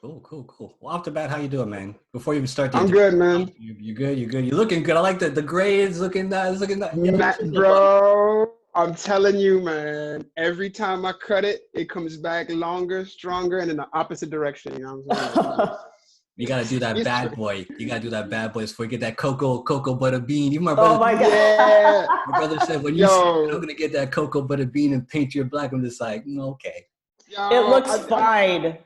Cool. Well, off the bat, how you doing, man? Before you even start the I'm interview, good, man. you good? You good? You looking good? I like the gray is looking nice. Looking nice. Yeah, Bro, I'm telling you, man. Every time I cut it, it comes back longer, stronger, and in the opposite direction. You know what I'm saying? you gotta do that It's bad boy. You gotta do that bad boy before you get that cocoa butter bean. Even my Oh brother, my yeah, God. my brother said, when you see I'm yo, gonna get that cocoa butter bean and paint your black, I'm just like, okay. It yo. looks fine.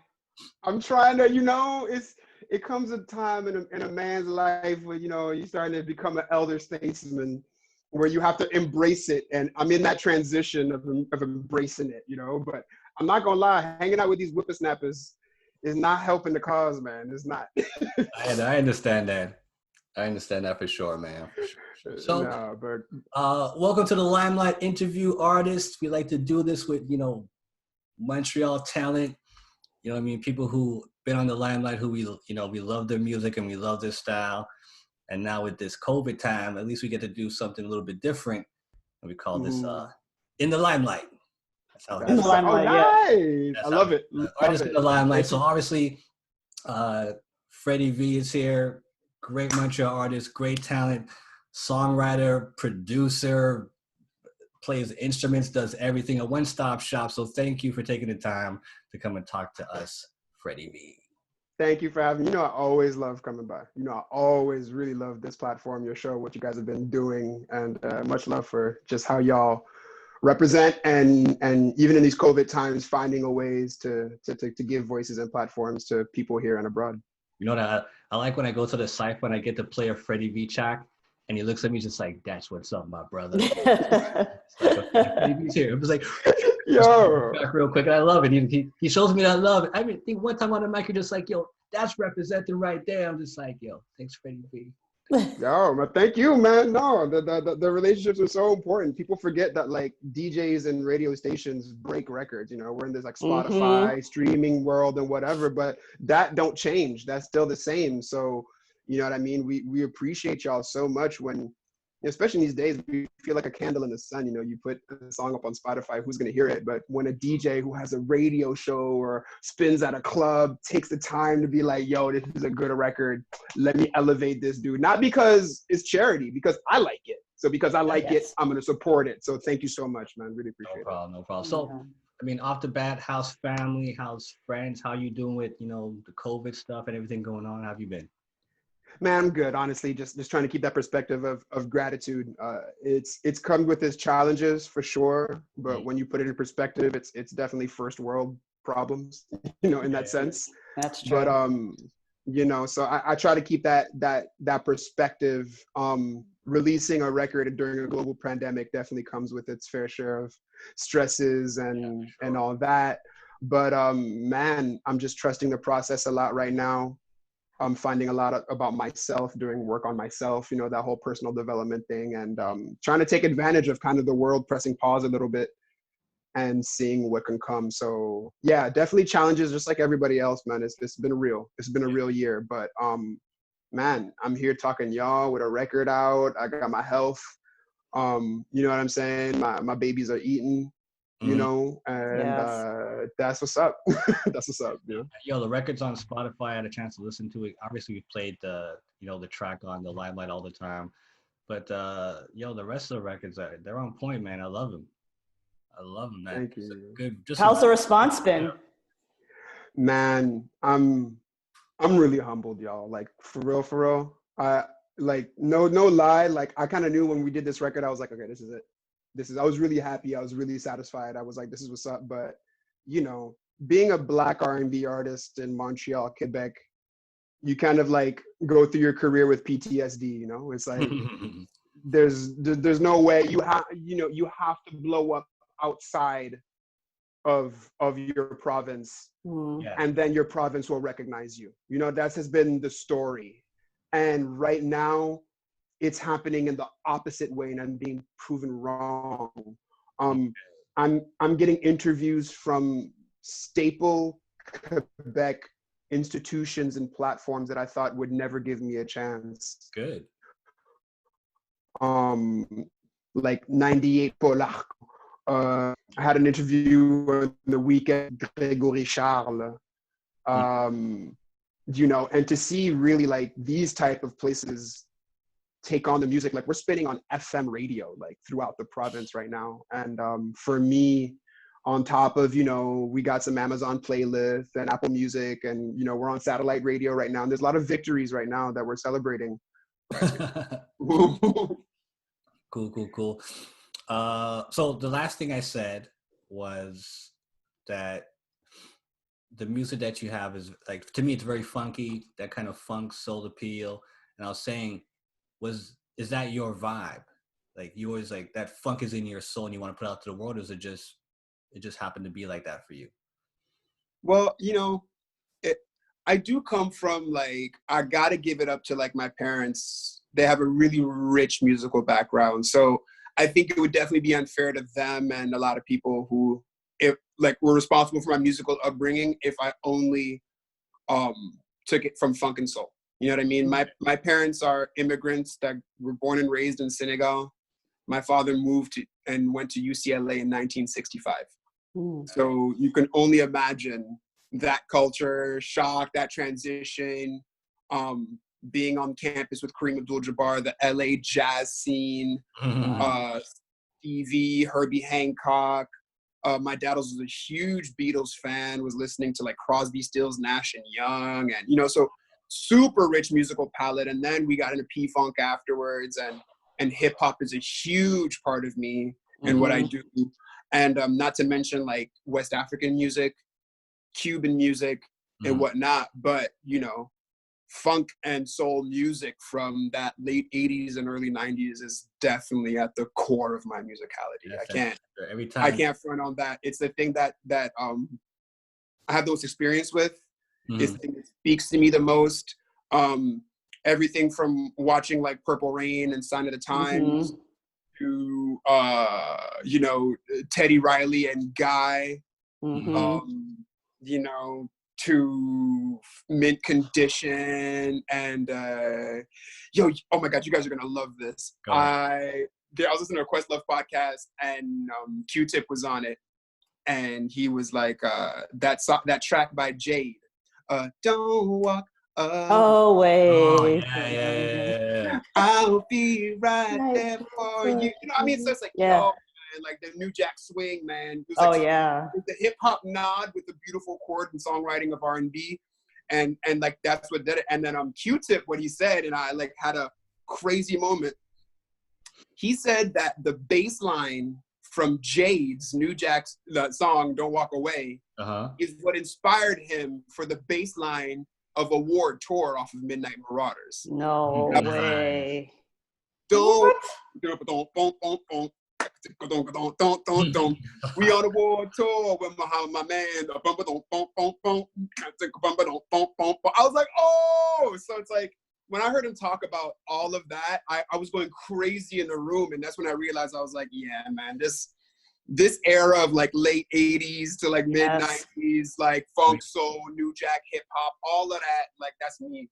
I'm trying to, it comes a time in a man's life where you're starting to become an elder statesman, where you have to embrace it, and I'm in that transition of embracing it, But I'm not gonna lie, hanging out with these whippersnappers is not helping the cause, man. It's not. I understand that. I understand that for sure, man. For sure. So, No, but welcome to the Limelight Interview Artist. We like to do this with, Montreal talent. You know what I mean? People who been on the limelight, who we love their music and we love their style. And now with this COVID time, at least we get to do something a little bit different. And we call this In the Limelight. That's how In the oh, limelight, yeah. nice. I love it. Artist in the Limelight. Thank So you. obviously, Fredy V is here. Great Montreal artist, great talent, songwriter, producer, plays instruments, does everything, a one-stop shop. So thank you for taking the time to come and talk to us, Fredy V. Thank you for having me. I always love coming by. I always really love this platform, your show, what you guys have been doing, and much love for just how y'all represent and even in these COVID times, finding a ways to give voices and platforms to people here and abroad. You know that I like when I go to the site when I get to play a Fredy V track and he looks at me just like, that's what's up, my brother. It's like, okay, Fredy V's here. It was like, yo, back real quick. And I love it. He shows me that love. I mean, I think one time on the mic, you're just like, yo, that's representing right there. I'm just like, yo, thanks, Fredy V. yo, thank you, man. No, the relationships are so important. People forget that like DJs and radio stations break records. We're in this like Spotify streaming world and whatever, but that don't change. That's still the same. So, you know what I mean? We appreciate y'all so much when, especially in these days, we feel like a candle in the sun. You put a song up on Spotify, who's going to hear it? But when a DJ who has a radio show or spins at a club takes the time to be like, yo, this is a good record, let me elevate this dude. Not because it's charity, because I like it. So because I like it, I'm going to support it. So thank you so much, man. Really appreciate it. No problem. So, I mean, off the bat, how's family? How's friends? How you doing with, the COVID stuff and everything going on? How have you been? Man, I'm good. Honestly, just trying to keep that perspective of gratitude. It's come with its challenges for sure, but when you put it in perspective, it's definitely first world problems, in that sense. That's true. But so I try to keep that perspective. Releasing a record during a global pandemic definitely comes with its fair share of stresses and all that. But man, I'm just trusting the process a lot right now. I'm finding a lot about myself, doing work on myself, that whole personal development thing, and trying to take advantage of kind of the world pressing pause a little bit and seeing what can come. So yeah, definitely challenges just like everybody else, man. It's been a real year, but man, I'm here talking y'all with a record out. I got my health. You know what I'm saying? My babies are eating. And that's what's up. That's what's up. Yo, the record's on Spotify. I had a chance to listen to it. Obviously, we played the track on the Limelight all the time. But the rest of the records, they're on point, man. I love them, man. Thank you. Good. How's the response been? Man, I'm really humbled, y'all. Like for real. Like no lie. Like I kind of knew when we did this record, I was like, okay, this is it. I was really happy. I was really satisfied. I was like, this is what's up. But, being a Black R&B artist in Montreal, Quebec, you kind of like go through your career with PTSD, It's like, there's no way you have to blow up outside of your province and then your province will recognize you. That has been the story. And right now, it's happening in the opposite way, and I'm being proven wrong. I'm getting interviews from staple Quebec institutions and platforms that I thought would never give me a chance. Good. Like 98 Polar. I had an interview on the weekend with Gregory Charles. You know, and to see really like these type of places take on the music, like we're spinning on FM radio like throughout the province right now. And for me, on top of, you know, we got some Amazon playlist and Apple Music, and, you know, we're on satellite radio right now. And there's a lot of victories right now that we're celebrating. Cool. So the last thing I said was that the music that you have is like, to me, it's very funky, that kind of funk soul appeal. And I was saying, is that your vibe? Like you always like that funk is in your soul and you want to put it out to the world? Or is it just happened to be like that for you? Well, you know, I do come from like, I gotta give it up to like my parents. They have a really rich musical background. So I think it would definitely be unfair to them and a lot of people who, if like were responsible for my musical upbringing, if I only took it from funk and soul. You know what I mean? My parents are immigrants that were born and raised in Senegal. My father moved and went to UCLA in 1965. So you can only imagine that culture shock, that transition, being on campus with Kareem Abdul-Jabbar, the LA jazz scene, Stevie, Herbie Hancock. My dad was a huge Beatles fan, was listening to like Crosby, Stills, Nash and Young, and, you know, so super rich musical palette. And then we got into P-Funk afterwards, and hip hop is a huge part of me and what I do. And not to mention like West African music, Cuban music and whatnot, but, you know, funk and soul music from that late 80s and early 90s is definitely at the core of my musicality. I can't front on that. It's the thing that I have the most experience with. It's the thing that speaks to me the most. Everything from watching like Purple Rain and Sign of the Times to you know, Teddy Riley and Guy, you know, to Mint Condition and yo, oh my God, you guys are gonna love this. I was listening to a Questlove podcast and Q-Tip was on it, and he was like, that track by Jade, Don't Walk Away. Yeah. I'll be right there for you. You know what I mean? So it's like, yo, man, like the New Jack Swing, man. It was like the hip hop nod with the beautiful chord and songwriting of R&B, and like that's what did it. And then Q-Tip, what he said, and I like had a crazy moment. He said that the bass line from Jade's New Jack's song "Don't Walk Away" is what inspired him for the bass line of a Ward tour off of Midnight Marauders. No way. We on a Ward tour with my man. I was like, oh, so it's like when I heard him talk about all of that, I was going crazy in the room, and that's when I realized I was like, yeah, man, this era of like late 80s to like mid 90s, like funk, soul, New Jack, hip hop, all of that, like that's me.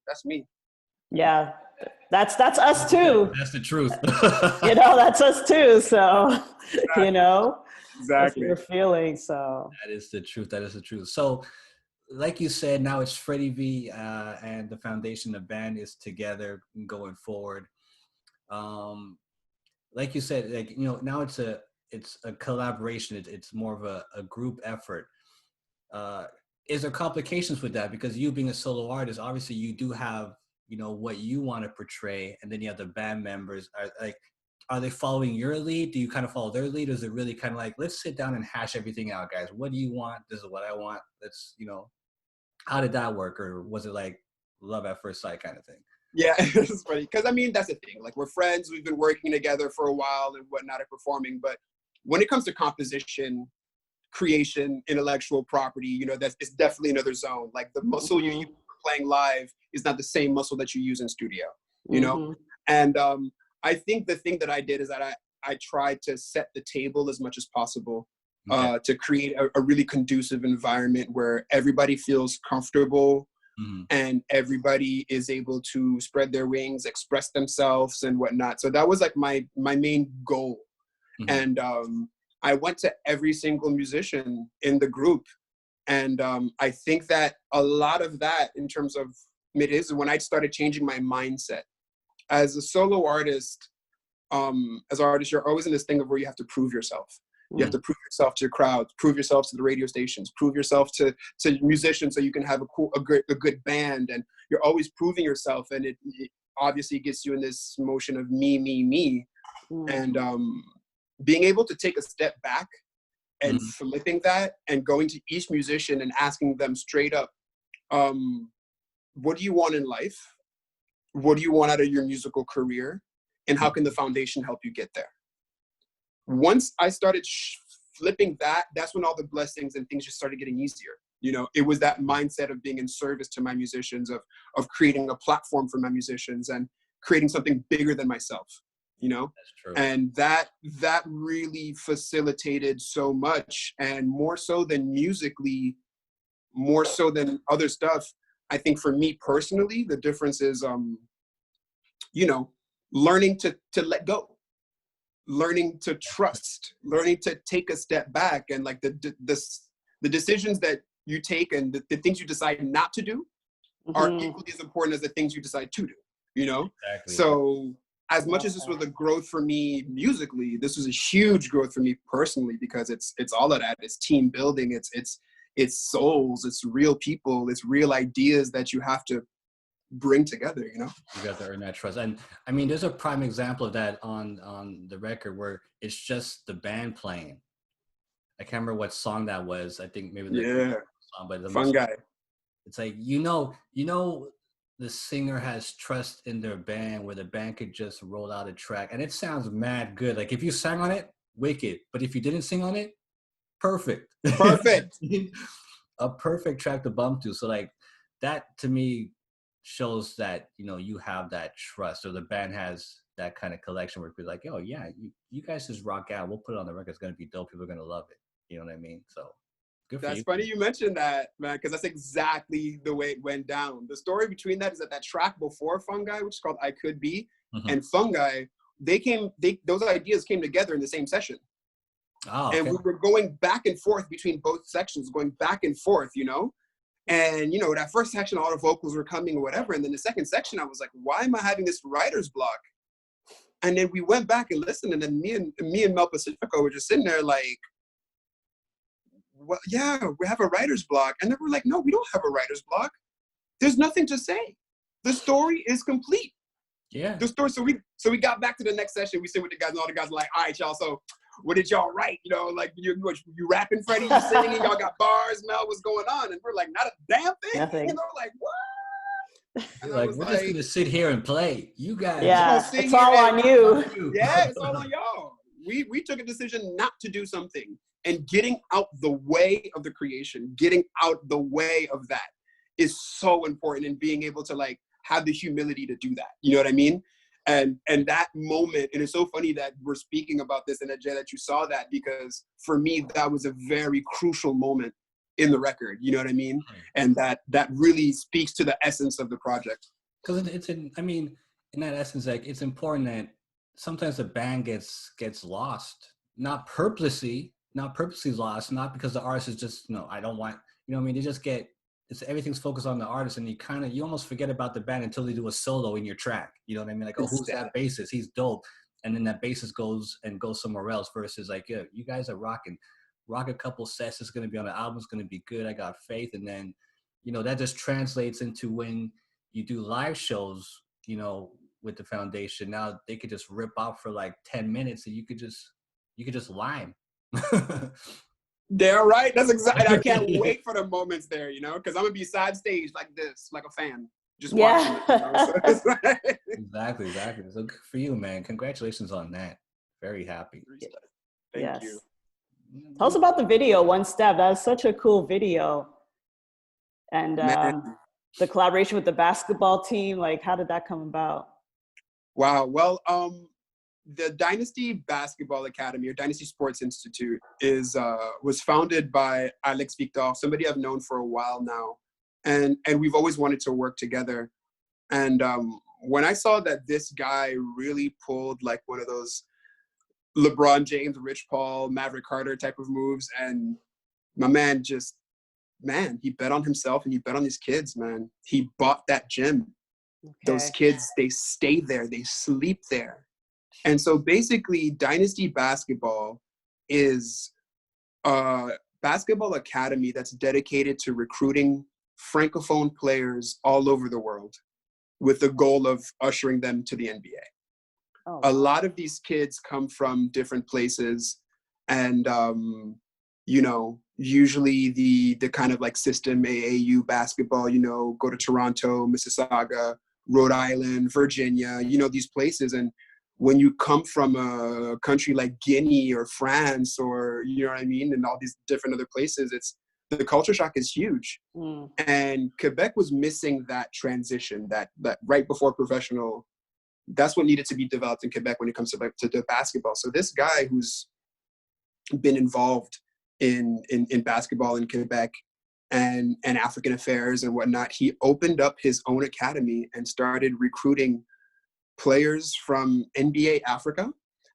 Yeah, that's us too. That's the truth. You know, that's us too. So, you know, exactly. that's what we're feeling. So that is the truth. So, like you said, now it's Fredy V, and the foundation, the band is together going forward. Like you said, like, you know, now it's a collaboration. It's more of a group effort. Is there complications with that? Because you being a solo artist, obviously you do have, you know, what you want to portray, and then you have the band members. Are they following your lead? Do you kind of follow their lead? Or is it really kind of like, let's sit down and hash everything out, guys? What do you want? This is what I want. Let's, you know, how did that work? Or was it like love at first sight kind of thing? Yeah, it's funny. Because I mean, that's the thing. Like, we're friends. We've been working together for a while and whatnot and performing. But when it comes to composition, creation, intellectual property, you know, it's definitely another zone. Like the muscle you use playing live is not the same muscle that you use in studio, you know? And I think the thing that I did is that I tried to set the table as much as possible to create a really conducive environment where everybody feels comfortable and everybody is able to spread their wings, express themselves and whatnot. So that was like my main goal. And I went to every single musician in the group And I think that a lot of that in terms of it is when I started changing my mindset. As a solo artist, as an artist, you're always in this thing of where you have to prove yourself. You have to prove yourself to your crowd, prove yourself to the radio stations, prove yourself to musicians so you can have a good band. And you're always proving yourself. And it obviously gets you in this motion of me. And being able to take a step back and flipping that and going to each musician and asking them straight up, what do you want in life? What do you want out of your musical career? And how can the foundation help you get there? Once I started flipping that, that's when all the blessings and things just started getting easier. You know, it was that mindset of being in service to my musicians, of creating a platform for my musicians and creating something bigger than myself, you know? That's true. And that really facilitated so much, and more so than musically, more so than other stuff. I think for me personally, the difference is, you know, learning to let go, learning to trust, learning to take a step back, and like the decisions that you take and the things you decide not to do are equally as important as the things you decide to do, you know? Exactly. So as much as this was a growth for me musically, this was a huge growth for me personally, because it's all of that. It's team building, it's souls, it's real people, it's real ideas that you have to bring together, you know? You got to earn that trust. And I mean, there's a prime example of that on the record where it's just the band playing. I can't remember what song that was. I think maybe the song, but Fun Guy. It's like, you know, the singer has trust in their band where the band could just roll out a track and it sounds mad good. Like if you sang on it, wicked. But if you didn't sing on it, perfect. A perfect track to bump to. So like that to me shows that, you know, you have that trust, or the band has that kind of collection where people are like, oh yeah, you guys just rock out. We'll put it on the record. It's going to be dope. People are going to love it. You know what I mean? So good for you. That's funny you mentioned that, man, because that's exactly the way it went down. The story between that is that track before Fungi, which is called I Could Be, and Fungi, those ideas came together in the same session. Oh, okay. And we were going back and forth between both sections, going back and forth, you know? And, you know, that first section, all the vocals were coming or whatever. And then the second section, I was like, why am I having this writer's block? And then we went back and listened. And then me and Mel Pacifico were just sitting there like, well, yeah, we have a writer's block. And then we're like, no, we don't have a writer's block. There's nothing to say. The story is complete. Yeah. The story. So we got back to the next session. We sit with the guys, and all the guys were like, all right, y'all. So what did y'all write? You know, like you rapping, Fredy? You singing? Y'all got bars? Mel, what's going on? And we're like, not a damn thing. Nothing. You know, like what? And like we're just gonna sit here and play. You guys. Yeah, it's all on you. Yeah, it's all on y'all. We took a decision not to do something, and getting out the way of the creation, getting out the way of that is so important, and being able to like have the humility to do that. You know what I mean? And that moment, and it's so funny that we're speaking about this and that you saw that, because for me, that was a very crucial moment in the record. You know what I mean? And that really speaks to the essence of the project. Because in that essence, like it's important that sometimes the band gets lost, not purposely lost, not because the artist is just, no, I don't want, you know what I mean? They just everything's focused on the artist, and you almost forget about the band until they do a solo in your track. You know what I mean? Like, oh, who's that bassist? He's dope. And then that bassist goes somewhere else, versus like, yeah, you guys are rocking. Rock a couple sets. It's going to be on the album. It's going to be good. I got faith. And then, you know, that just translates into when you do live shows, you know, with the foundation. Now they could just rip out for like 10 minutes and you could just lime. They're right. That's exactly. I can't wait for the moments there, you know, because I'm gonna be side stage like this, like a fan, just watching it. You know? So Exactly. So good for you, man. Congratulations on that. Very happy. Thank you. Tell us about the video, One Step. That was such a cool video. And the collaboration with the basketball team, like how did that come about? Wow. Well, the Dynasty Basketball Academy, or Dynasty Sports Institute, was founded by Alex Victor, somebody I've known for a while now, and we've always wanted to work together. And when I saw that this guy really pulled like one of those LeBron James, Rich Paul, Maverick Carter type of moves, and my man just man, he bet on himself and he bet on his kids, man. He bought that gym. Those Okay. kids, they stay there, they sleep there. And so basically, Dynasty Basketball is a basketball academy that's dedicated to recruiting Francophone players all over the world with the goal of ushering them to the NBA. Oh, A wow. lot of these kids come from different places, and you know, usually the kind of like system AAU basketball, you know, go to Toronto, Mississauga, Rhode Island, Virginia, you know, these places. And when you come from a country like Guinea or France, or, you know what I mean, and all these different other places, it's, the culture shock is huge. Mm. And Quebec was missing that transition, that right before professional, that's what needed to be developed in Quebec when it comes to the basketball. So this guy who's been involved in basketball in Quebec and African affairs and whatnot, he opened up his own academy and started recruiting players from NBA Africa,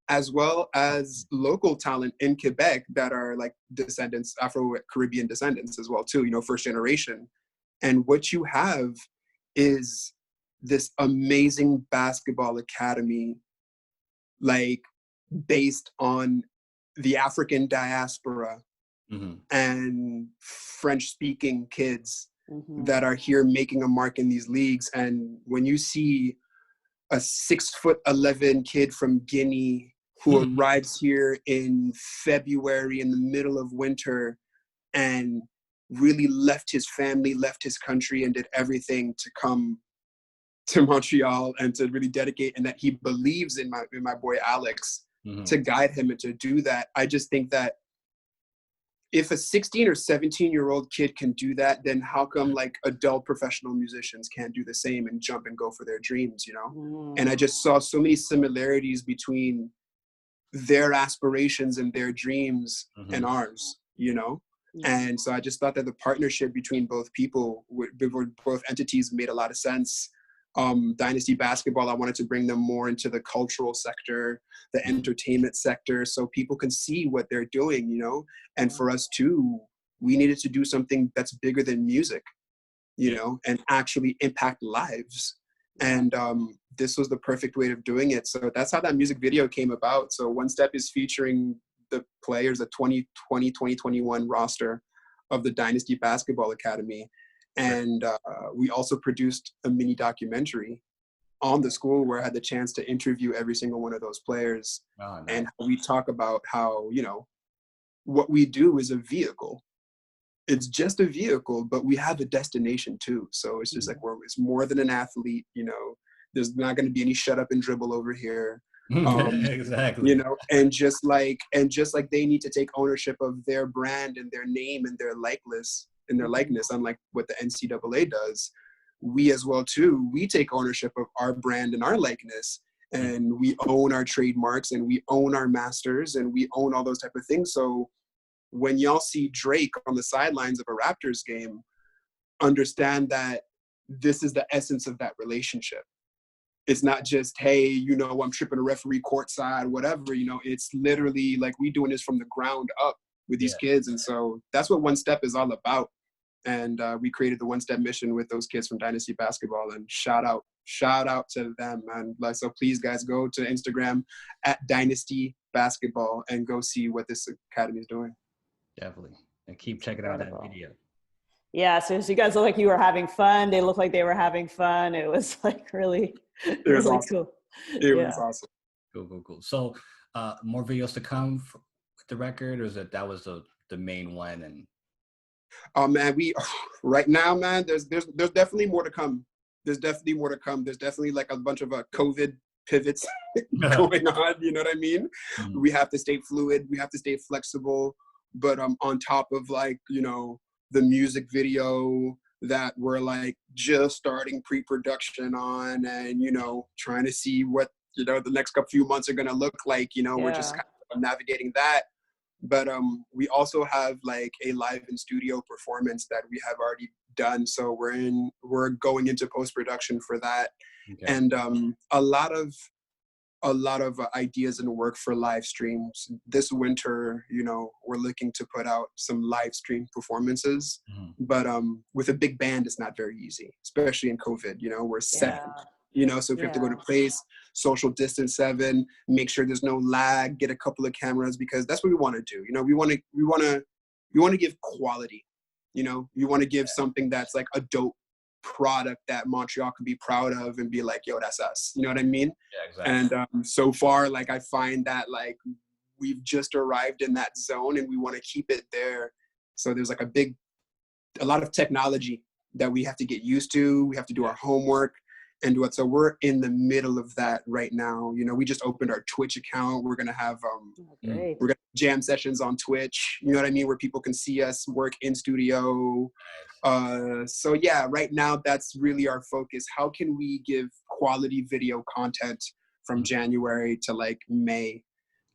as well as local talent in Quebec that are like descendants, Afro-Caribbean descendants as well too, you know, first generation. And what you have is this amazing basketball academy, like based on the African diaspora and French speaking kids that are here making a mark in these leagues. And when you see a 6'11" kid from Guinea who arrives here in February in the middle of winter and really left his family, left his country, and did everything to come to Montreal and to really dedicate, and that he believes in my boy Alex to guide him and to do that. I just think that if a 16 or 17-year-old kid can do that, then how come like adult professional musicians can't do the same and jump and go for their dreams, you know? And I just saw so many similarities between their aspirations and their dreams and ours, you know? And so I just thought that the partnership between both people, both entities, made a lot of sense. Dynasty Basketball, I wanted to bring them more into the cultural sector, the entertainment sector, so people can see what they're doing, you know? And for us too, we needed to do something that's bigger than music, you know, and actually impact lives. And this was the perfect way of doing it. So that's how that music video came about. So One Step is featuring the players, the 2020, 2021 roster of the Dynasty Basketball Academy. And we also produced a mini documentary on the school where I had the chance to interview every single one of those players. Oh, nice. And we talk about how, you know, what we do is a vehicle. It's just a vehicle, but we have a destination too. So it's just like, it's more than an athlete, you know, there's not going to be any shut up and dribble over here. Exactly. You know, and just like they need to take ownership of their brand and their name and their likeness, unlike what the NCAA does, we as well too, we take ownership of our brand and our likeness, and we own our trademarks and we own our masters and we own all those type of things. So when y'all see Drake on the sidelines of a Raptors game, understand that this is the essence of that relationship. It's not just, hey, you know, I'm tripping a referee courtside, whatever, you know, it's literally like we doing this from the ground up with these kids. And so that's what One Step is all about. And we created the One Step mission with those kids from Dynasty Basketball, and shout out to them. And so please guys, go to Instagram at Dynasty Basketball and go see what this academy is doing. Definitely. And keep checking out that video. Yeah, so you guys look like you were having fun. They looked like they were having fun. It was like really awesome. Cool. It was awesome. Cool. So more videos to come with the record, or is that was the main one? And man, we right now, man, there's definitely more to come. There's definitely like a bunch of COVID pivots going on, you know what I mean? We have to stay fluid, we have to stay flexible, but on top of like, you know, the music video that we're like just starting pre-production on, and, you know, trying to see what, you know, the next few months are going to look like, you know, we're just kind of navigating that. But we also have like a live in studio performance that we have already done. So we're going into post-production for that. And a lot of a lot of ideas and work for live streams. This winter, you know, we're looking to put out some live stream performances, but with a big band, it's not very easy, especially in COVID. You know, we're 7, you know, so if you have to go to place, social distance 7, make sure there's no lag, get a couple of cameras, because that's what we want to do. You know, we want to give quality. You know, you want to give something that's like a dope product that Montreal can be proud of and be like, yo, that's us. You know what I mean? Yeah, exactly. And so far, like, I find that like we've just arrived in that zone and we want to keep it there. So there's like a lot of technology that we have to get used to. We have to do our homework and do it. So we're in the middle of that right now. You know, we just opened our Twitch account. We're going to have, we're going to jam sessions on Twitch, you know what I mean? Where people can see us work in studio. So yeah, right now that's really our focus. How can we give quality video content from January to like May?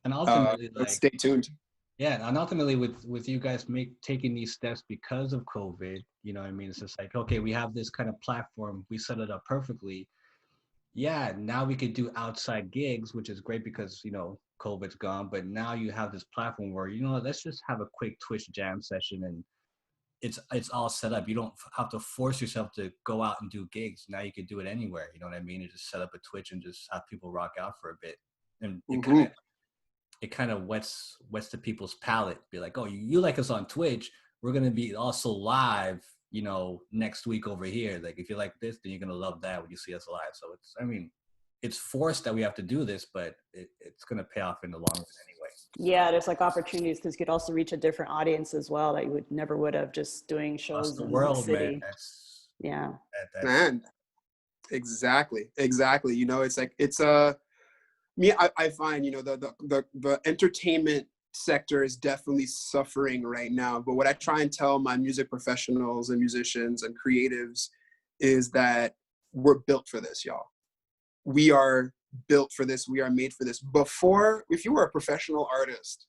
And ultimately, like, stay tuned. Yeah, and ultimately with you guys taking these steps because of COVID, you know what I mean? It's just like, okay, we have this kind of platform, we set it up perfectly. Yeah, now we could do outside gigs, which is great because, you know, COVID's gone, but now you have this platform where, you know, let's just have a quick Twitch jam session and it's all set up. You don't have to force yourself to go out and do gigs. Now you can do it anywhere, you know what I mean? You just set up a Twitch and just have people rock out for a bit. And it kind of wets the people's palate. Be like, oh, you like us on Twitch, we're gonna be also live, you know, next week over here. Like, if you like this, then you're gonna love that when you see us live. So it's forced that we have to do this, but it's gonna pay off in the long run anyway. Yeah, there's like opportunities because you could also reach a different audience as well that you never would have just doing shows in the city. Man. Man, exactly. You know, it's like me, I find, you know, the entertainment sector is definitely suffering right now. But what I try and tell my music professionals and musicians and creatives is that we're built for this, y'all. We are built for this. We are made for this. Before, if you were a professional artist,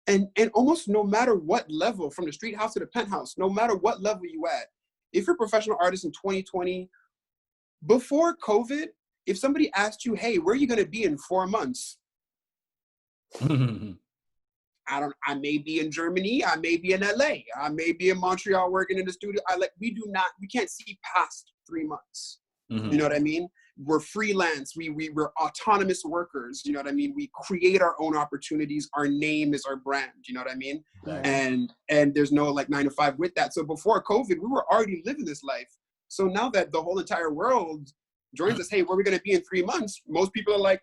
and almost no matter what level, from the street house to the penthouse, no matter what level you at, if you're a professional artist in 2020, before COVID, if somebody asked you, hey, where are you going to be in 4 months? I may be in Germany. I may be in LA. I may be in Montreal working in the studio. We can't see past 3 months. You know what I mean? We're freelance. We're autonomous workers. You know what I mean? We create our own opportunities. Our name is our brand. You know what I mean? Exactly. And there's no like 9 to 5 with that. So before COVID, we were already living this life. So now that the whole entire world joins us, hey, where are we going to be in 3 months? Most people are like,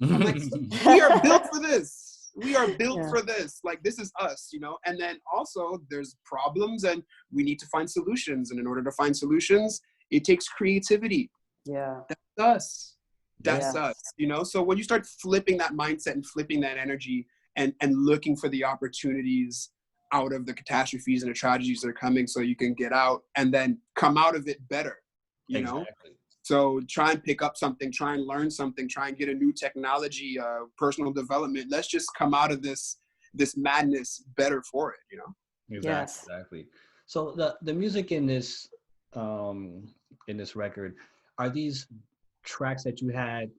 I'm like, we are built for this. We are built for this. Like, this is us, you know? And then also there's problems and we need to find solutions. And in order to find solutions, it takes creativity. Yeah. That's us. That's us, you know? So when you start flipping that mindset and flipping that energy and looking for the opportunities out of the catastrophes and the tragedies that are coming so you can get out and then come out of it better, you know? So try and pick up something, try and learn something, try and get a new technology, personal development. Let's just come out of this madness better for it, you know? Exactly. So the music in this record, are these tracks that you had,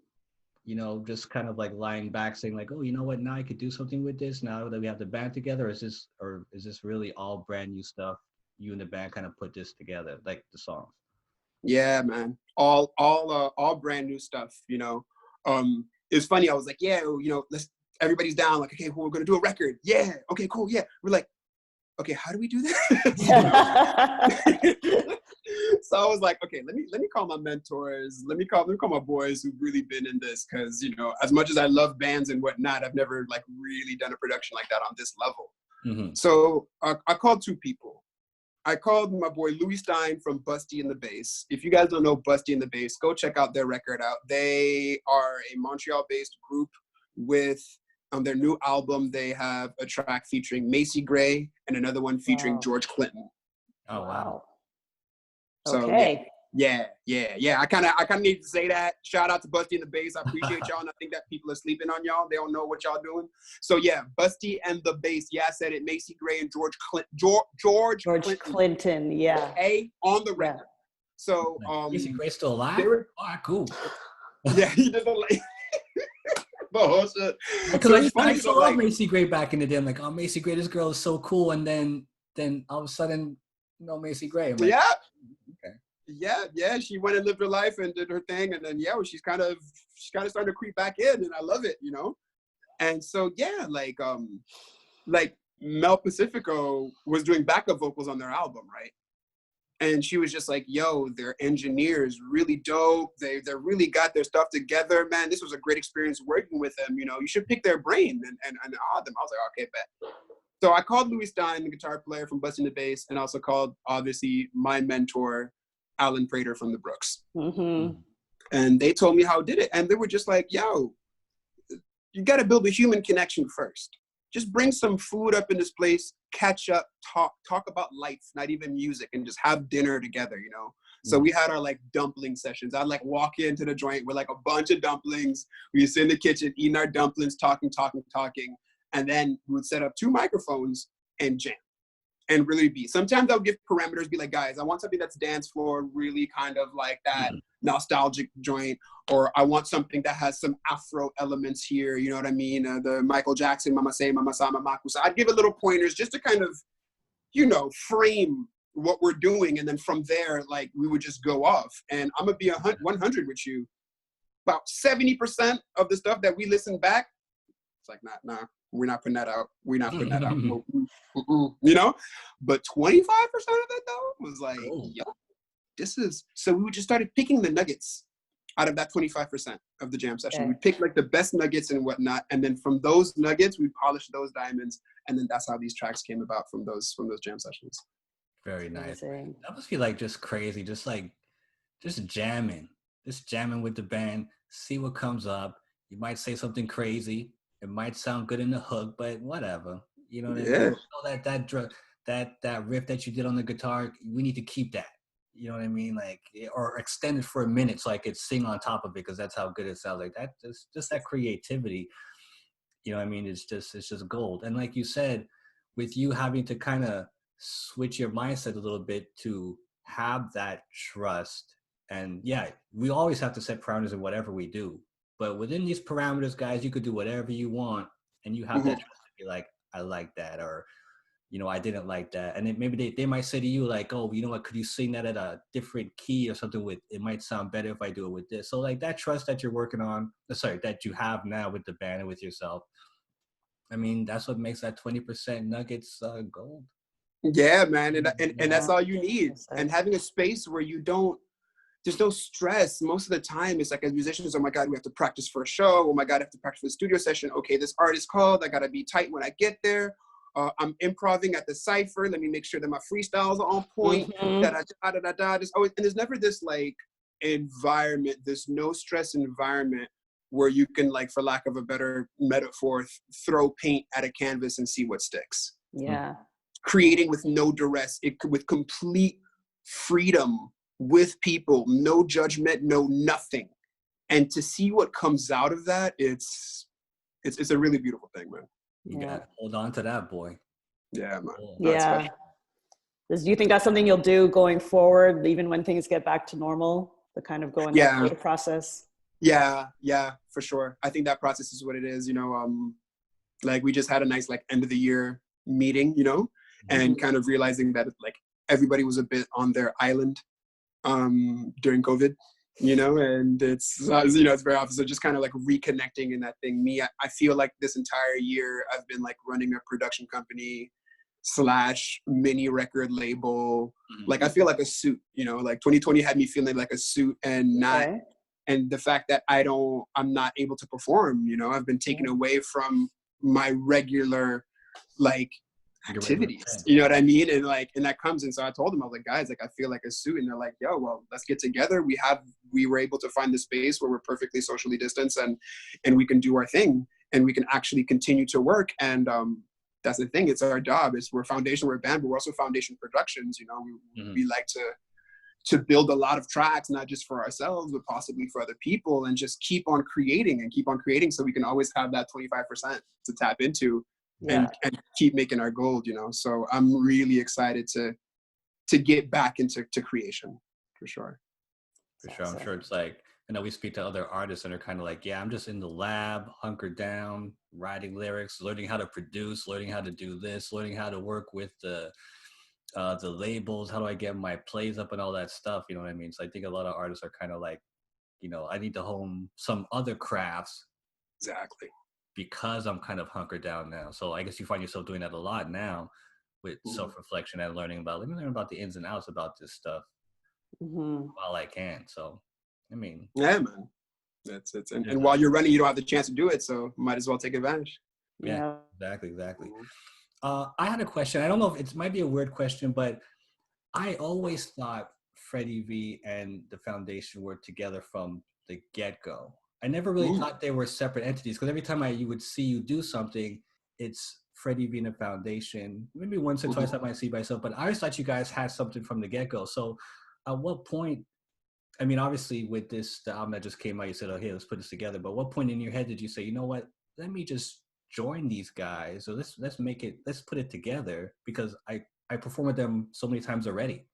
you know, just kind of like lying back saying like, oh, you know what, now I could do something with this now that we have the band together? Or is this really all brand new stuff? You and the band kind of put this together, like the songs? Yeah, man. All brand new stuff, you know. It was funny. I was like, yeah, you know, everybody's down. Like, okay, well, we're going to do a record. Yeah. Okay, cool. Yeah. We're like, okay, how do we do that? So I was like, okay, let me call my mentors. Let me call my boys who've really been in this. Cause, you know, as much as I love bands and whatnot, I've never like really done a production like that on this level. So I called 2 people. I called my boy Louis Stein from Busty and the Bass. If you guys don't know Busty and the Bass, go check out their record out. They are a Montreal-based group with their new album. They have a track featuring Macy Gray and another one featuring George Clinton. Oh, wow. So, okay. Yeah. I kind of need to say that. Shout out to Busty and the Bass. I appreciate y'all, and I think that people are sleeping on y'all. They don't know what y'all doing. So yeah, Busty and the Bass. Yeah, I said it. Macy Gray and George Clinton. Yeah. On the record. So Macy Gray's still alive? They were, cool. Yeah, he doesn't like. the whole shit. Because So I it's funny. used to So love like, Macy Gray back in the day. I'm like, oh, Macy Gray, this girl is so cool. And then all of a sudden, Macy Gray. I'm like, yeah, okay. yeah. She went and lived her life and did her thing, and then she's kind of starting to creep back in, and I love it, And so like Mel Pacifico was doing backup vocals on their album, right? And she was just like, yo, their engineers really dope. They really got their stuff together, man. This was a great experience working with them. You should pick their brain and awe them. I was like, okay, bet. So I called Louis Stein, the guitar player from Busting the Bass, and also called, obviously, my mentor, Alan Prater from the Brooks. Mm-hmm. And they told me how I did it. And they were just like, yo, you got to build a human connection first. Just bring some food up in this place, catch up, talk about life, not even music, and just have dinner together, So we had our like dumpling sessions. I'd like walk into the joint with like a bunch of dumplings. We would sit in the kitchen, eating our dumplings, talking. And then we would set up 2 microphones and jam and really be. Sometimes I'll give parameters, be like, guys, I want something that's dance floor, really kind of like that nostalgic joint, or I want something that has some Afro elements here, you know what I mean? The Michael Jackson, Mama Say, Mama Sa, Mama Kusa. I'd give it little pointers just to kind of, frame what we're doing. And then from there, like, we would just go off. And I'm going to be 100 with you. About 70% of the stuff that we listen back, it's like, nah, we're not putting that out. We're not putting that out. But 25% of it, though, was like, yo, this is, so we just started picking the nuggets out of that 25% of the jam session. We picked like the best nuggets and whatnot. And then from those nuggets, we polished those diamonds. And then that's how these tracks came about from those jam sessions. Very nice. That must be like just crazy. Just jamming with the band, see what comes up. You might say something crazy. It might sound good in the hook, but whatever. You know what I mean? That riff that you did on the guitar, we need to keep that. You know what I mean? Like, or extend it for a minute so I could sing on top of it, because that's how good it sounds. Like that, just that creativity. You know what I mean? It's just gold. And like you said, with you having to kind of switch your mindset a little bit to have that trust. And yeah, we always have to set parameters in whatever we do. But within these parameters, guys, you could do whatever you want, and you have that trust to be like, I like that, or I didn't like that. And then maybe they might say to you like, oh, you know what, could you sing that at a different key or something, with it might sound better if I do it with this. So like that trust that you're working on, that you have now with the band and with yourself, I mean, that's what makes that 20% nuggets gold. Yeah, man. And that's all you need. And having a space where there's no stress. Most of the time, it's like, as musicians, oh my God, we have to practice for a show. Oh my God, I have to practice for the studio session. Okay, this artist called. I got to be tight when I get there. I'm improvising at the cypher. Let me make sure that my freestyles are on point. There's always, and there's never this like environment, this no stress environment where you can, like, for lack of a better metaphor, throw paint at a canvas and see what sticks. Yeah. Creating with no duress, with complete freedom, with people, no judgment, no nothing. And to see what comes out of that, it's a really beautiful thing, man. You gotta hold on to that, boy. Yeah, man. Yeah. Do you think that's something you'll do going forward, even when things get back to normal? The kind of going through the process? Yeah, for sure. I think that process is what it is, like we just had a nice like end of the year meeting, and kind of realizing that like everybody was a bit on their island during COVID, and it's very often, so just kind of like reconnecting in that thing. I feel like this entire year I've been like running a production company / mini record label. Like I feel like a suit, like 2020 had me feeling like a suit, and and the fact that I'm not able to perform, I've been taken away from my regular like activities, you know what I mean? And like, and that comes in. So I told them, I was like, guys, like I feel like a suit. And they're like, yo, well, let's get together. We were able to find the space where we're perfectly socially distanced and we can do our thing and we can actually continue to work. And that's the thing. It's our job. We're Foundation, we're a band, but we're also Foundation Productions. We like to build a lot of tracks, not just for ourselves, but possibly for other people, and just keep on creating so we can always have that 25% to tap into and keep making our gold, So I'm really excited to get back into creation, for sure. For sure. I'm sure it's like, we speak to other artists and they're kind of like, yeah, I'm just in the lab, hunkered down, writing lyrics, learning how to produce, learning how to do this, learning how to work with the labels. How do I get my plays up and all that stuff? You know what I mean? So I think a lot of artists are kind of like, I need to hone some other crafts. Exactly. Because I'm kind of hunkered down now. So I guess you find yourself doing that a lot now with self-reflection and let me learn about the ins and outs about this stuff while I can. So, I mean. Yeah, man. That's it. And while you're running, you don't have the chance to do it. So might as well take advantage. Yeah, exactly. I had a question. I don't know if it might be a weird question, but I always thought Fredy V and the foundation were together from the get-go. I never really thought they were separate entities, because every time you would see you do something, it's Fredy V and the foundation. Maybe once or twice I might see myself, but I always thought you guys had something from the get-go. So at what point, I mean, obviously with the album that just came out, you said, oh, hey, let's put this together. But what point in your head did you say, you know what, let me just join these guys, or let's put it together, because I perform with them so many times already?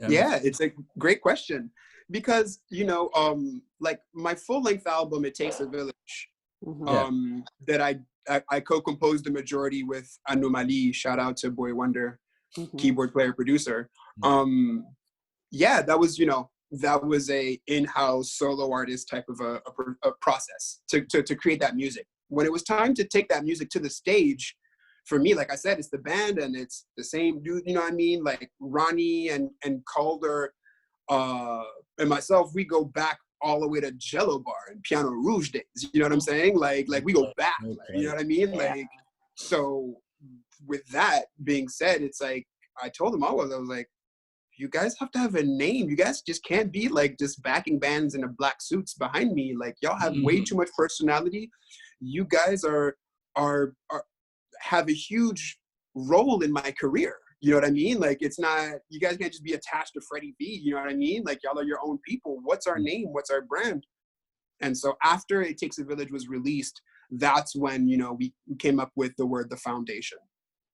Yeah, it's a great question, because like my full-length album, It Takes a Village, that I co-composed the majority with Anomaly. Shout out to Boy Wonder, keyboard player producer. Yeah, that was a in-house solo artist type of a process to create that music. When it was time to take that music to the stage, for me, like I said, it's the band and it's the same dude, you know what I mean? Like Ronnie and Calder and myself, we go back all the way to Jello Bar and Piano Rouge days. You know what I'm saying? Like we go back, you know what I mean? Like, so with that being said, it's like, I told them I was like, you guys have to have a name. You guys just can't be like just backing bands in a black suits behind me. Like, y'all have way too much personality. You guys have a huge role in my career. You know what I mean? Like, it's not, you guys can't just be attached to Fredy V. You know what I mean? Like, y'all are your own people. What's our name? What's our brand? And so after It Takes a Village was released, that's when, we came up with the word, the foundation.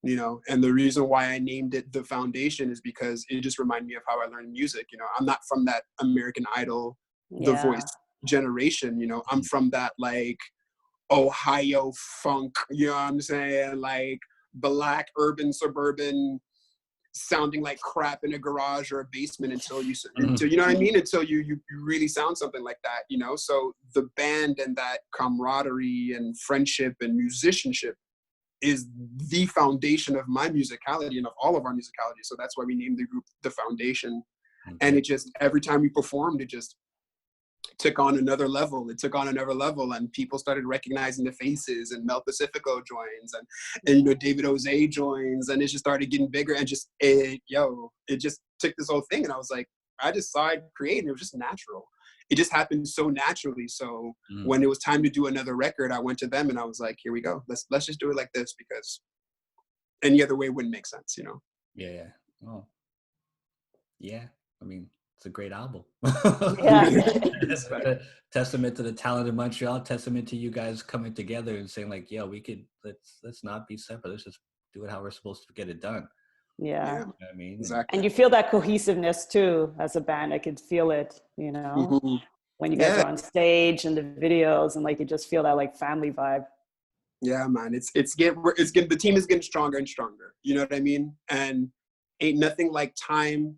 And the reason why I named it The Foundation is because it just reminded me of how I learned music. I'm not from that American Idol, The Voice generation. I'm from that, like, Ohio funk, you know what I'm saying? Like, black, urban, suburban, sounding like crap in a garage or a basement until you know what I mean? Until you really sound something like that, So the band and that camaraderie and friendship and musicianship is the foundation of my musicality and of all of our musicality. So that's why we named the group The Foundation. And it just, every time we performed, it just took on another level. And people started recognizing the faces, and Mel Pacifico joins, and David Oze joins, and it just started getting bigger, and it just took this whole thing. And I was like, I just started creating. It was just natural. It just happened so naturally. So when it was time to do another record, I went to them and I was like, here we go. Let's just do it like this, because any other way wouldn't make sense, Yeah. Oh. Yeah. I mean, it's a great album. Testament to the talent of Montreal, testament to you guys coming together and saying like, yeah, we could, let's not be separate. Let's just do it how we're supposed to get it done. Yeah. You know what I mean? Exactly. And you feel that cohesiveness too as a band. I could feel it, when you guys are on stage and the videos, and like you just feel that like family vibe. Yeah, man. The team is getting stronger and stronger. You know what I mean? And ain't nothing like time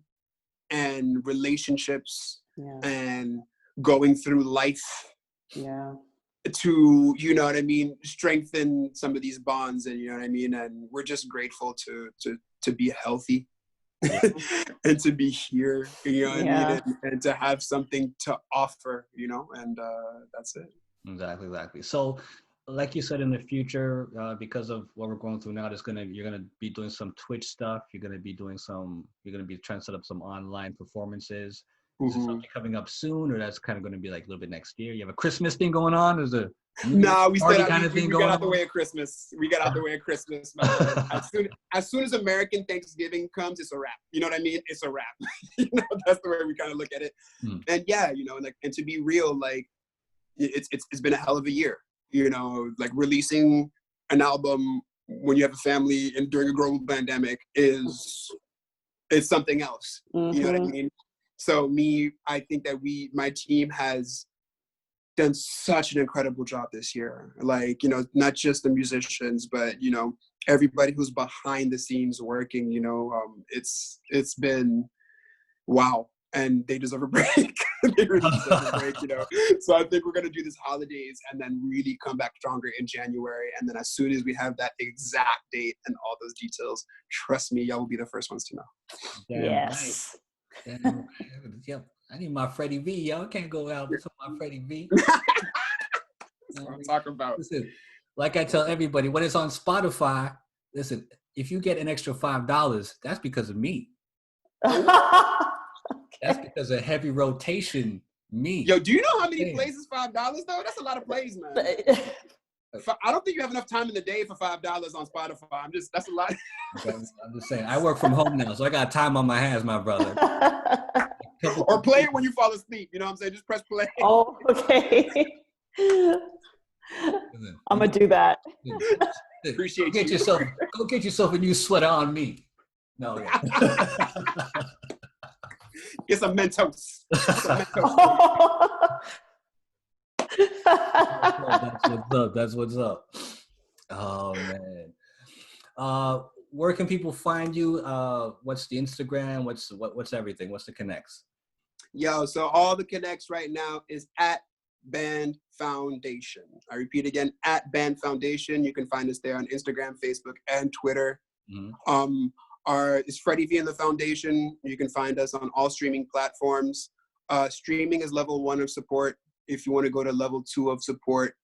and relationships and going through life to, you know what I mean, strengthen some of these bonds, and you know what I mean. And we're just grateful to be healthy and to be here, you know what I mean, and to have something to offer, and that's it. Exactly. So, like you said, in the future, because of what we're going through now, you're gonna be doing some Twitch stuff. You're gonna be trying to set up some online performances. Is there something coming up soon, or that's kind of going to be like a little bit next year? You have a Christmas thing going on? Is a no, we party got kind of thing going on? We got out the way of Christmas. We got out the way of Christmas. As soon as American Thanksgiving comes, it's a wrap. You know what I mean? It's a wrap. That's the way we kind of look at it. And yeah, and to be real, like it's been a hell of a year. Like releasing an album when you have a family and during a global pandemic is something else. You know what I mean? So I think that my team has done such an incredible job this year. Like, you know, not just the musicians, but, you know, everybody who's behind the scenes working, you know, it's been wow. And they deserve a break. They really deserve a break, you know. So I think we're gonna do this holidays and then really come back stronger in January. And then as soon as we have that exact date and all those details, trust me, y'all will be the first ones to know. Damn Yes. right. Damn. Yep. I need my Fredy V. Y'all can't go out without my Fredy V. That's what I'm talking about. Listen, like I tell everybody, when it's on Spotify, listen, if you get an extra $5, that's because of me. That's because of heavy rotation. Me. Yo, do you know how many plays is $5 though? That's a lot of plays, man. I don't think you have enough time in the day for $5 on Spotify. That's a lot. I'm just saying. I work from home now, so I got time on my hands, my brother. Or play it when you fall asleep. You know what I'm saying? Just press play. Oh, okay. I'm gonna do that. Appreciate go get yourself a new sweater on me. No, yeah. Get some Mentos. That's what's up. Oh man. Where can people find you? What's the Instagram? What's everything? What's the connects? Yo, so all the connects right now is at Band Foundation. I repeat again, at Band Foundation. You can find us there on Instagram, Facebook, and Twitter. Mm-hmm. It's Fredy V in the Foundation. You can find us on all streaming platforms. Streaming is level 1 of support. If you want to go to level 2 of support,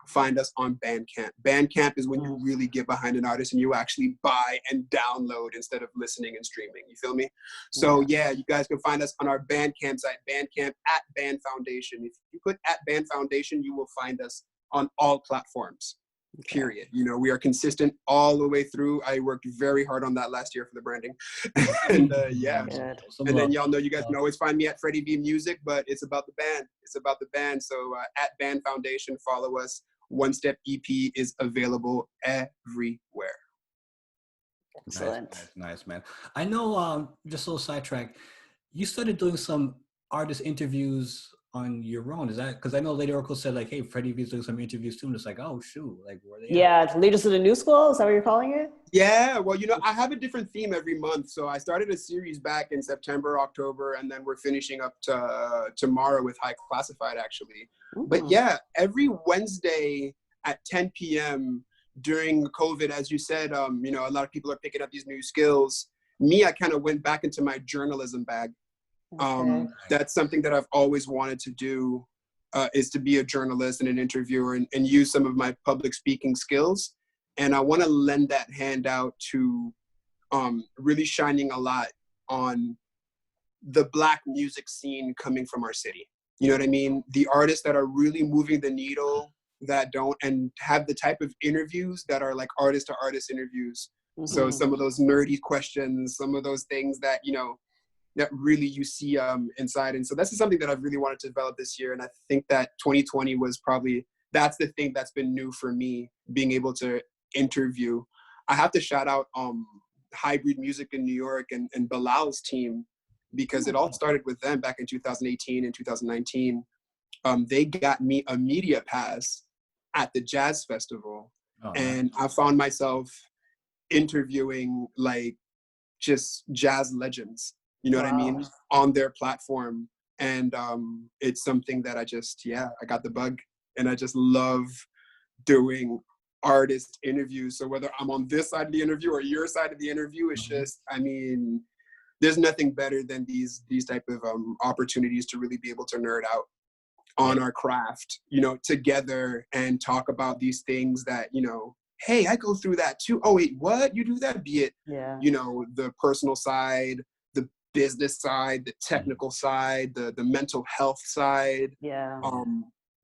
find us on Bandcamp. Bandcamp is when you really get behind an artist and you actually buy and download instead of listening and streaming. You feel me? So yeah, you guys can find us on our Bandcamp site, Bandcamp at Band Foundation. If you put at Band Foundation, you will find us on all platforms. Period. You know, we are consistent all the way through. I worked very hard on that last year for the branding. And yeah. And then y'all know you guys can always find me at Fredy V Music, but it's about the band. It's about the band. So at Band Foundation, follow us. One Step EP is available everywhere. Excellent. Nice, man. I know, just a little sidetrack, you started doing some artist interviews on your own. Is that because I know Lady Oracle said like, hey, Fredy V's doing some interviews too, and it's like, oh shoot, like where they at? Lead us to the new school, is that what you're calling it? Yeah, well, you know, I have a different theme every month. So I started a series back in September, October, and then we're finishing up tomorrow with High Classified, actually. But yeah, every Wednesday at 10 p.m. during COVID, as you said, you know, a lot of people are picking up these new skills. Me, I kind of went back into my journalism bag. That's something that I've always wanted to do, is to be a journalist and an interviewer and use some of my public speaking skills. And I want to lend that hand out to really shining a light on the Black music scene coming from our city. You know what I mean? The artists that are really moving the needle, that don't, and have the type of interviews that are like artist to artist interviews. So some of those nerdy questions, some of those things that, you know, that really you see inside. And so this is something that I've really wanted to develop this year. And I think that 2020 was probably, that's the thing that's been new for me, being able to interview. I have to shout out Hybrid Music in New York and Bilal's team, because it all started with them back in 2018 and 2019. They got me a media pass at the Jazz Festival. And I found myself interviewing like just jazz legends, you know what I mean, on their platform. And it's something that I just, I got the bug, and I just love doing artist interviews. So whether I'm on this side of the interview or your side of the interview, it's just, I mean, there's nothing better than these type of opportunities to really be able to nerd out on our craft, you know, together, and talk about these things that, you know, hey, I go through that too. Oh wait, what? You do that? Be it, you know, the personal side, the business side, the technical side, the mental health side.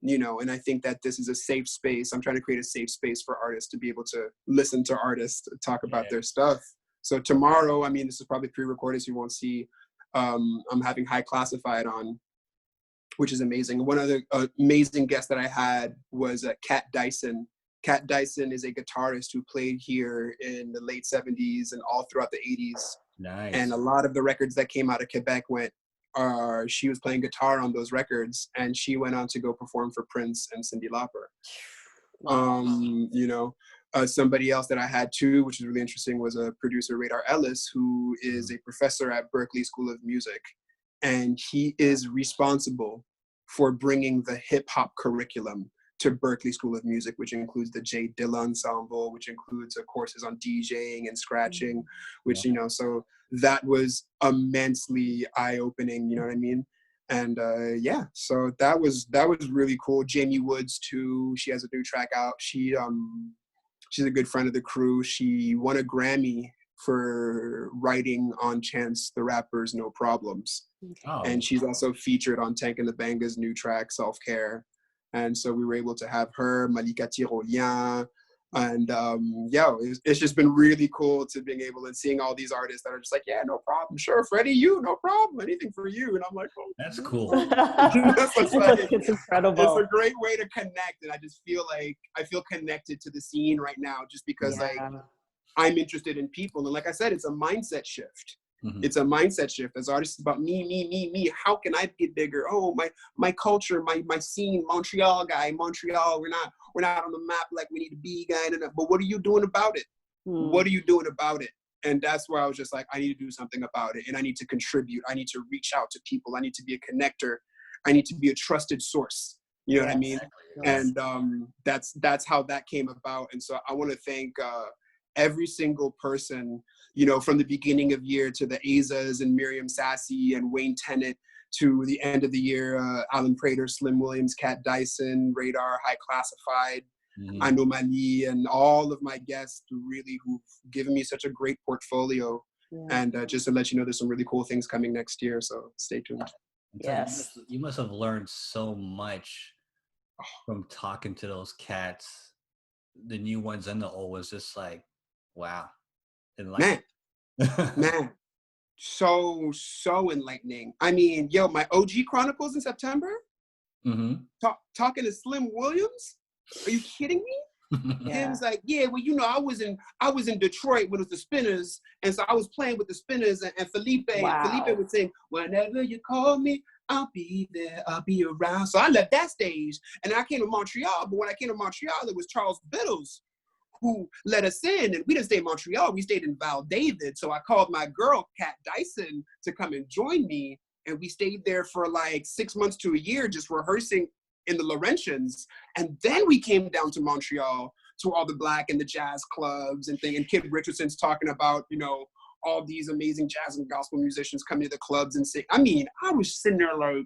You know, and I think that this is a safe space. I'm trying to create a safe space for artists to be able to listen to artists talk about their stuff. So tomorrow, I mean, this is probably pre-recorded, so you won't see, I'm having High Classified on, which is amazing. One of the amazing guests that I had was Kat Dyson. Kat Dyson is a guitarist who played here in the late 70s and all throughout the 80s. Nice. And a lot of the records that came out of Quebec went she was playing guitar on those records, and she went on to go perform for Prince and Cyndi Lauper. You know, somebody else that I had too, which is really interesting, was a producer, Radar Ellis, who is a professor at Berklee School of Music, and he is responsible for bringing the hip hop curriculum to Berklee School of Music, which includes the J Dilla Ensemble, which includes courses on DJing and scratching, which, you know, so that was immensely eye-opening, you know what I mean? And yeah, so that was really cool. Jamie Woods too, she has a new track out. She's a good friend of the crew. She won a Grammy for writing on Chance the Rapper's No Problems. Oh. And she's also featured on Tank and the Banga's new track, Self Care. And so we were able to have her, Malika Tyrolien, and it's just been really cool to being able and seeing all these artists that are just like, yeah, no problem, sure, Fredy, you, no problem, anything for you. And I'm like, oh, that's cool. It's incredible. It's a great way to connect, and I just feel like I feel connected to the scene right now, just because like I'm interested in people, and like I said, it's a mindset shift. Mm-hmm. It's a mindset shift. As artists, about me. How can I get bigger? Oh, my culture, my scene, Montreal guy, Montreal. We're not on the map like we need to be, guy. But what are you doing about it? What are you doing about it? And that's where I was just like, I need to do something about it, and I need to contribute. I need to reach out to people. I need to be a connector. I need to be a trusted source. You know what I mean? Yes. And that's how that came about. And so I want to thank every single person, you know, from the beginning of year to the Azas and Miriam Sassy and Wayne Tennant, to the end of the year, Alan Prater, Slim Williams, Kat Dyson, Radar, High Classified, Anomaly, and all of my guests who've given me such a great portfolio. And just to let you know, there's some really cool things coming next year, so stay tuned. Yes. You must have learned so much from talking to those cats, the new ones and the old ones, just like, wow. Man, so enlightening. I mean, yo, my OG Chronicles in September, talking to Slim Williams. Are you kidding me? It was like, yeah, well, you know, I was in Detroit when it was the Spinners, and so I was playing with the Spinners and Felipe. Wow. And Felipe would sing, "Whenever you call me, I'll be there, I'll be around." So I left that stage, and I came to Montreal. But when I came to Montreal, it was Charles Biddles who let us in, and we didn't stay in Montreal, we stayed in Val David. So I called my girl, Kat Dyson, to come and join me, and we stayed there for like 6 months to a year, just rehearsing in the Laurentians. And then we came down to Montreal to all the Black and the jazz clubs and thing, and Kid Richardson's talking about, you know, all these amazing jazz and gospel musicians coming to the clubs and sing. I mean, I was sitting there like,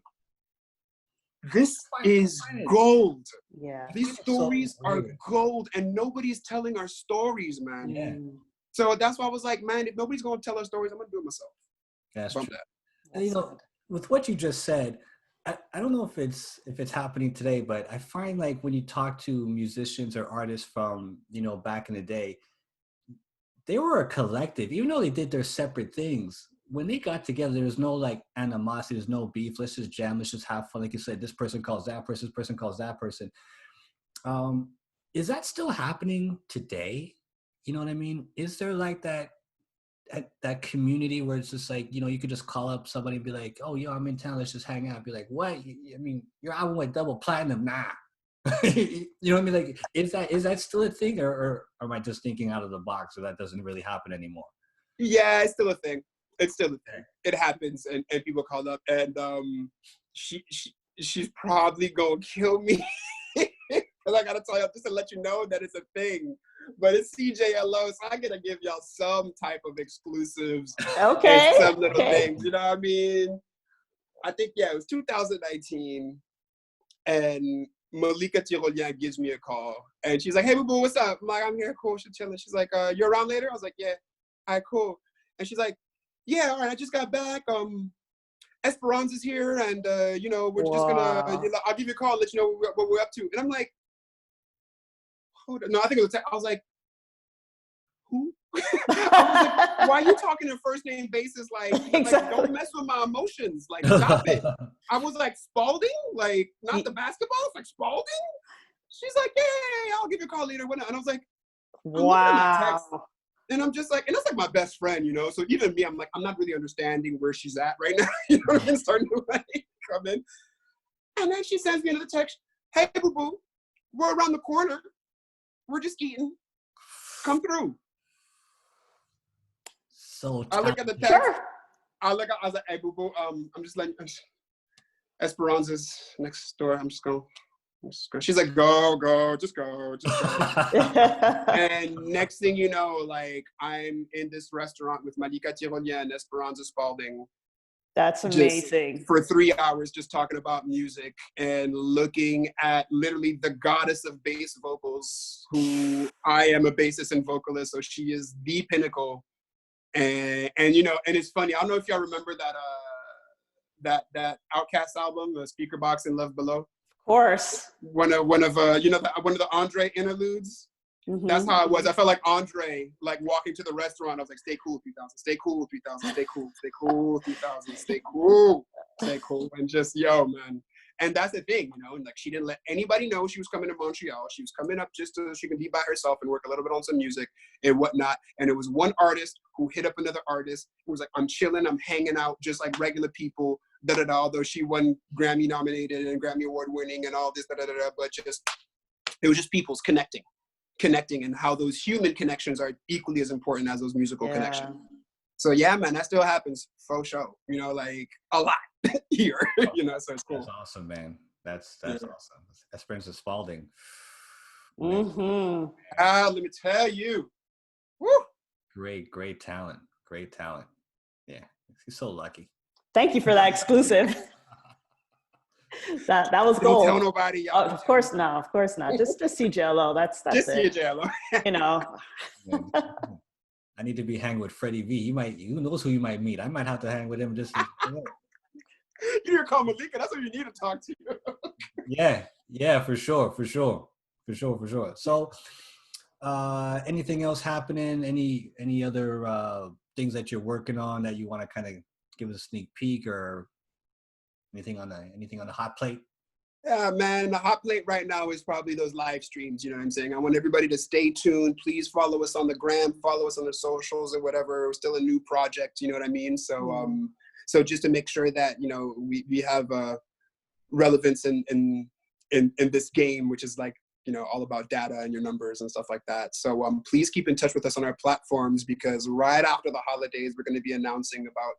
this is gold. Yeah. These stories are gold, and nobody's telling our stories, man. Yeah. So that's why I was like, man, if nobody's going to tell our stories, I'm going to do it myself. That's true. And, you know, with what you just said, I don't know if it's happening today, but I find like when you talk to musicians or artists from, you know, back in the day, they were a collective, even though they did their separate things. When they got together, there was no like animosity, there's no beef. Let's just jam, let's just have fun. Like you said, this person calls that person, this person calls that person. Is that still happening today? You know what I mean? Is there like that community where it's just like, you know, you could just call up somebody and be like, oh, yo, I'm in town, let's just hang out. Be like, what? I mean, your album went double platinum. Nah. You know what I mean? Like, is that still a thing, or am I just thinking out of the box, or that doesn't really happen anymore? Yeah, it's still a thing. It's still a thing. It happens, and people call up, and she's probably gonna kill me. Because I gotta tell you, just to let you know that it's a thing. But it's CJLO, so I gotta give y'all some type of exclusives. Okay. And some little things, you know what I mean? I think, it was 2019, and Malika Tyrolien gives me a call, and she's like, "Hey, boo, what's up?" I'm like, "I'm here, cool, she's chilling." She's like, "You around later?" I was like, "Yeah." "All right, cool." And she's like, "Yeah, all right, I just got back. Esperanza's here, and you know, we're just gonna, I'll give you a call, let you know what we're up to." And I'm like, hold on. No, I think it was, I was like, who? I was like, why are you talking in first name basis? Like, like, don't mess with my emotions. Like, stop it. I was like, Spalding? Like, not the basketball? It's like, Spalding? She's like, yeah, I'll give you a call later. And I was like, wow. And I'm just like, and that's like my best friend, you know? So even me, I'm like, I'm not really understanding where she's at right now. You know what I mean? Starting to like come in. And then she sends me another text, hey, boo-boo, we're around the corner. We're just eating. Come through. So I look at the text. Sure. I was like, hey, boo-boo, I'm just letting, Esperanza's next door. I'm just going. She's like, go, just go. And next thing you know, like, I'm in this restaurant with Malika Tirolien and Esperanza Spalding. That's amazing. For 3 hours, just talking about music and looking at literally the goddess of bass vocals, who I am a bassist and vocalist, so she is the pinnacle. And you know, and it's funny. I don't know if y'all remember that Outkast album, the Speaker Box and Love Below. Of course. One of you know, one of the Andre interludes. Mm-hmm. That's how it was. I felt like Andre, like walking to the restaurant. I was like, stay cool, 3000. Stay cool, 3000. Stay cool, 3000. Stay cool. And just, yo, man. And that's the thing, you know, and like she didn't let anybody know she was coming to Montreal. She was coming up just so she can be by herself and work a little bit on some music and whatnot. And it was one artist who hit up another artist who was like, I'm chilling, I'm hanging out just like regular people, although she won Grammy nominated and Grammy Award winning and all this, but just, it was just people's connecting and how those human connections are equally as important as those musical connections. So yeah, man, that still happens for sure, you know, like a lot here, you know, so it's cool. That's awesome, man. That's awesome. Esperanza Spalding. Mm-hmm. Let me tell you. Woo! Great talent. Yeah, he's so lucky. Thank you for that exclusive. that was gold. Don't tell nobody, y'all. Of course not. Just CJLO. That's just it. CJLO. You know. I need to be hanging with Fredy V. Who knows who you might meet? I might have to hang with him just. You need to call Malika. That's what you need to talk to. Yeah, for sure. So, anything else happening? Any other things that you're working on that you want to kind of give us a sneak peek, or anything on the hot plate? Yeah, man, the hot plate right now is probably those live streams, you know what I'm saying? I want everybody to stay tuned. Please follow us on the gram, follow us on the socials and whatever. We're still a new project, you know what I mean? So so just to make sure that, you know, we have relevance in this game, which is like, you know, all about data and your numbers and stuff like that. So please keep in touch with us on our platforms, because right after the holidays, we're going to be announcing about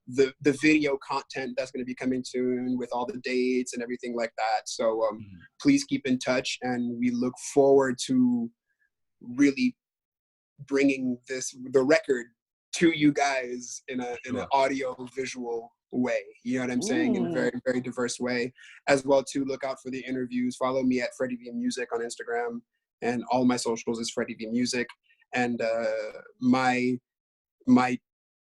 the video content that's going to be coming soon with all the dates and everything like that. So please keep in touch, and we look forward to really bringing the record to you guys in an audio visual way. You know what I'm saying? In a very, very diverse way. As well, to look out for the interviews. Follow me at Fredy V Music on Instagram, and all my socials is Fredy V Music. And my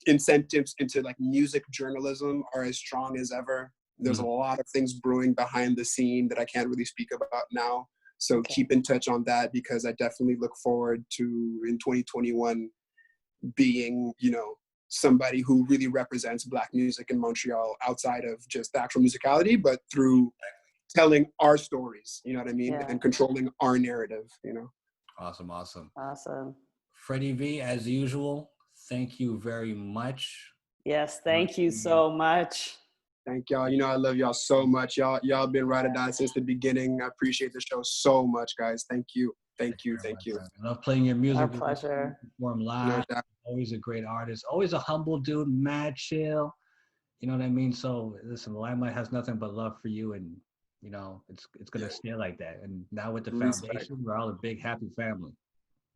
incentives into like music journalism are as strong as ever. There's a lot of things brewing behind the scene that I can't really speak about now. So keep in touch on that, because I definitely look forward to in 2021 being, you know, somebody who really represents Black music in Montreal outside of just the actual musicality, but through telling our stories, you know what I mean? And controlling our narrative, you know? Awesome. Fredy V, as usual, thank you very much. Yes, thank you so much. Thank y'all. You know, I love y'all so much. Y'all been ride or die since the beginning. I appreciate the show so much, guys. Thank you. I love playing your music. Our pleasure. Perform live. Always a great artist. Always a humble dude, mad chill. You know what I mean? So listen, Limelight has nothing but love for you, and you know it's gonna stay like that. And now with the foundation, we're all a big happy family.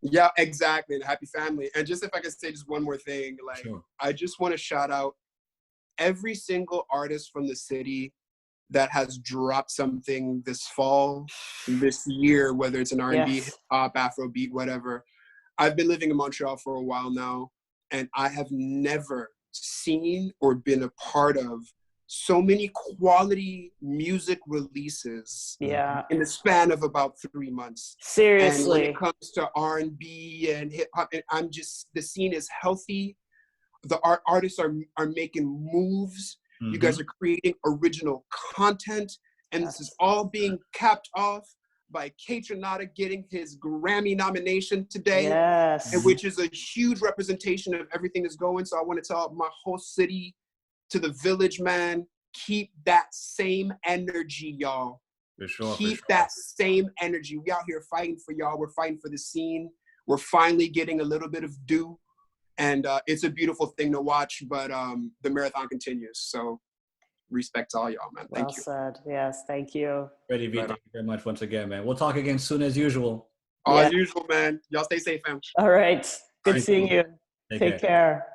Yeah, exactly. And a happy family. And just if I could say just one more thing, like I just want to shout out every single artist from the city that has dropped something this fall, this year, whether it's an R&B, hip hop, Afrobeat, whatever. I've been living in Montreal for a while now, and I have never seen or been a part of so many quality music releases in the span of about 3 months. Seriously. And when it comes to R&B and hip hop, the scene is healthy. The artists are making moves. You guys are creating original content, and this is all being capped off by Kaytranada getting his Grammy nomination today, Yes. and which is a huge representation of everything that's going. So I want to tell my whole city, to the village, man, keep that same energy, y'all. For sure. Keep that same energy. We out here fighting for y'all. We're fighting for the scene. We're finally getting a little bit of due. And it's a beautiful thing to watch, but the marathon continues. So respect to all y'all, man. Thank you. Well said. Yes, thank you. Fredy V, thank you very much once again, man. We'll talk again soon as usual. As usual, man. Y'all stay safe, fam. All right. Good All right. seeing you. Take Take care.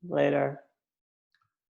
Later.